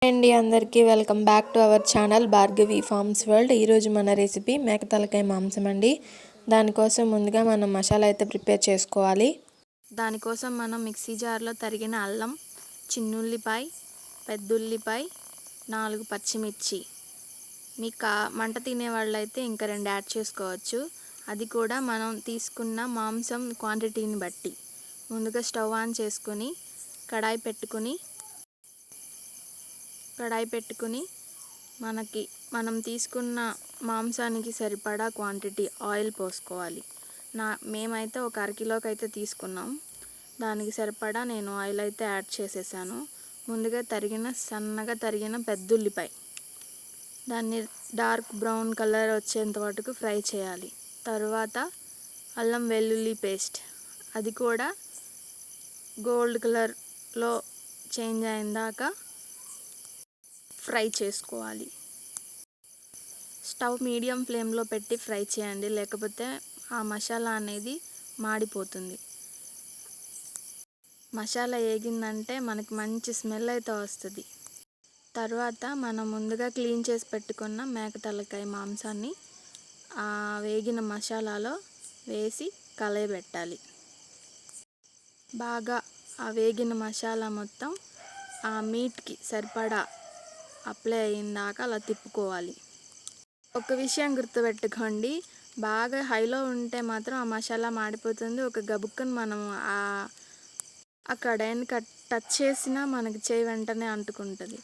అండి అందరికీ welcome back to our channel Bhargavi farms world. ఈరోజు మన రెసిపీ మేక తలకాయ మాంసం అండి. దానికోసం ముందుగా మనం మసాలా అయితే ప్రిపేర్ చేసుకోవాలి. దానికోసం మనం మిక్సీ జార్లో తరిగిన అల్లం, చిన్నుల్లిపాయ, పెద్దుల్లిపాయ, 4 పచ్చిమిర్చి, మీకు మంట తినే వాళ్ళైతే ఇంకా 2 యాడ్ చేసుకోవచ్చు. అది కూడా మనం తీసుకున్న మాంసం క్వాంటిటీని బట్టి. ముందుగా స్టవ్ ఆన్ చేసుకొని కడాయి పెట్టుకుని మనం తీసుకున్న మాంసానికి సరిపడా క్వాంటిటీ ఆయిల్ పోసుకోవాలి. మేమైతే ఒక అరకిలోకి అయితే తీసుకున్నాం. దానికి సరిపడా నేను ఆయిల్ అయితే యాడ్ చేసేసాను. ముందుగా సన్నగా తరిగిన పెద్దుల్లిపాయ, దాన్ని డార్క్ బ్రౌన్ కలర్ వచ్చేంత వరకు ఫ్రై చేయాలి. తర్వాత అల్లం వెల్లుల్లి పేస్ట్, అది కూడా గోల్డ్ కలర్లో చేంజ్ అయిన దాకా ఫ్రై చేసుకోవాలి. స్టవ్ మీడియం ఫ్లేమ్లో పెట్టి ఫ్రై చేయండి, లేకపోతే ఆ మసాలా అనేది మాడిపోతుంది. మసాలా వేగిందంటే మనకి మంచి స్మెల్ అయితే వస్తుంది. తర్వాత మనం ముందుగా క్లీన్ చేసి పెట్టుకున్న మేక తలకాయ మాంసాన్ని ఆ వేగిన మసాలాలో వేసి కలయబెట్టాలి. బాగా ఆ వేగిన మసాలా మొత్తం ఆ మీట్కి సరిపడా అప్లై అయ్యిందాక అలా తిప్పుకోవాలి. ఒక విషయం గుర్తుపెట్టుకోండి, బాగా హైలో ఉంటే మాత్రం ఆ మసాలా మాడిపోతుంది. ఒక గబుక్కని మనం ఆ కడాయిని టచ్ చేసినా మనకి చేయి వెంటనే అంటుకుంటుంది.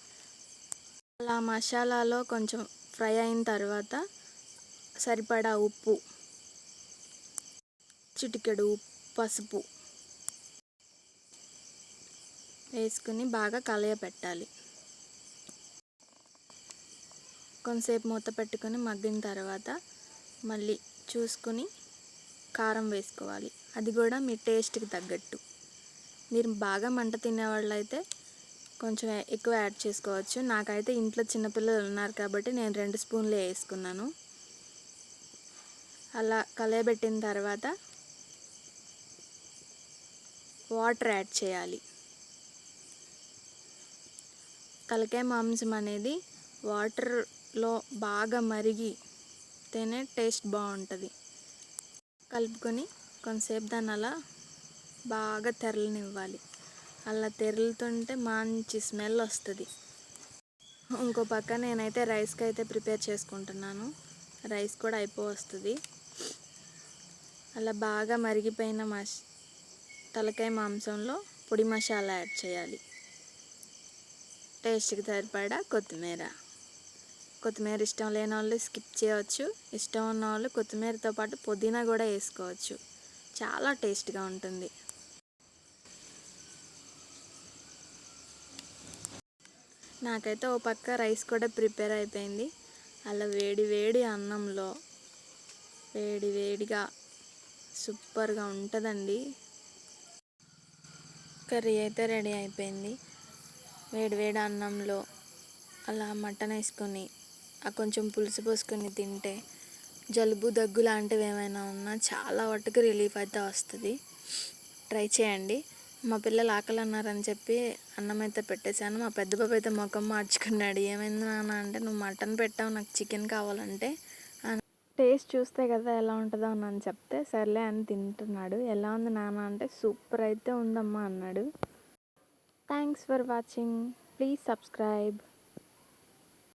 అలా మసాలాలో కొంచెం ఫ్రై అయిన తర్వాత సరిపడా ఉప్పు, చిటికెడు పసుపు వేసుకుని బాగా కలయపెట్టాలి. కొంతసేపు మూత పెట్టుకొని మగ్గిన తర్వాత మళ్ళీ చూసుకుని కారం వేసుకోవాలి. అది కూడా మీ టేస్ట్కి తగ్గట్టు. మీరు బాగా మంట తినేవాళ్ళు అయితే కొంచెం ఎక్కువ యాడ్ చేసుకోవచ్చు. నాకైతే ఇంట్లో చిన్నపిల్లలు ఉన్నారు కాబట్టి నేను 2 స్పూన్లు వేసుకున్నాను. అలా కలయబెట్టిన తర్వాత వాటర్ యాడ్ చేయాలి. తలకాయ మాంసం అనేది వాటర్లో బాగా మరిగితేనే టేస్ట్ బాగుంటుంది. కలుపుకొని కొంతసేపు దాన్ని అలా బాగా తెరలనివ్వాలి. అలా తెరులుతుంటే మంచి స్మెల్ వస్తుంది. ఇంకో పక్క నేనైతే రైస్కి అయితే ప్రిపేర్ చేసుకుంటున్నాను. రైస్ కూడా అయిపోవస్తుంది. అలా బాగా మరిగిపోయిన తలకాయ మాంసంలో పొడి మసాలా యాడ్ చేయాలి. టేస్ట్కి సరిపడా కొత్తిమీర ఇష్టం లేని వాళ్ళు స్కిప్ చేయవచ్చు. ఇష్టం ఉన్న వాళ్ళు కొత్తిమీరతో పాటు పుదీనా కూడా వేసుకోవచ్చు. చాలా టేస్ట్గా ఉంటుంది. నాకైతే ఓ పక్క రైస్ కూడా ప్రిపేర్ అయిపోయింది. అలా వేడి అన్నంలో వేడిగా సూపర్గా ఉంటుందండి. కర్రీ అయితే రెడీ అయిపోయింది. వేడి అన్నంలో అలా మటన్ వేసుకొని కొంచెం పులుసు పోసుకొని తింటే జలుబు దగ్గు లాంటివి ఏమైనా ఉన్నా చాలా వరకు రిలీఫ్ అయితే వస్తుంది. ట్రై చేయండి. మా పిల్లలు ఆకలి అన్నారని చెప్పి అన్నం అయితే పెట్టేశాను. మా పెద్ద బాబు అయితే ముఖం మార్చుకున్నాడు. ఏమైంది నాన్న అంటే, నువ్వు మటన్ పెట్టావు, నాకు చికెన్ కావాలంటే, టేస్ట్ చూస్తే కదా ఎలా ఉంటుందో అని చెప్తే సర్లే అని తింటున్నాడు. ఎలా ఉంది నాన్న అంటే సూపర్ అయితే ఉందమ్మా అన్నాడు. Thanks for watching. Please subscribe.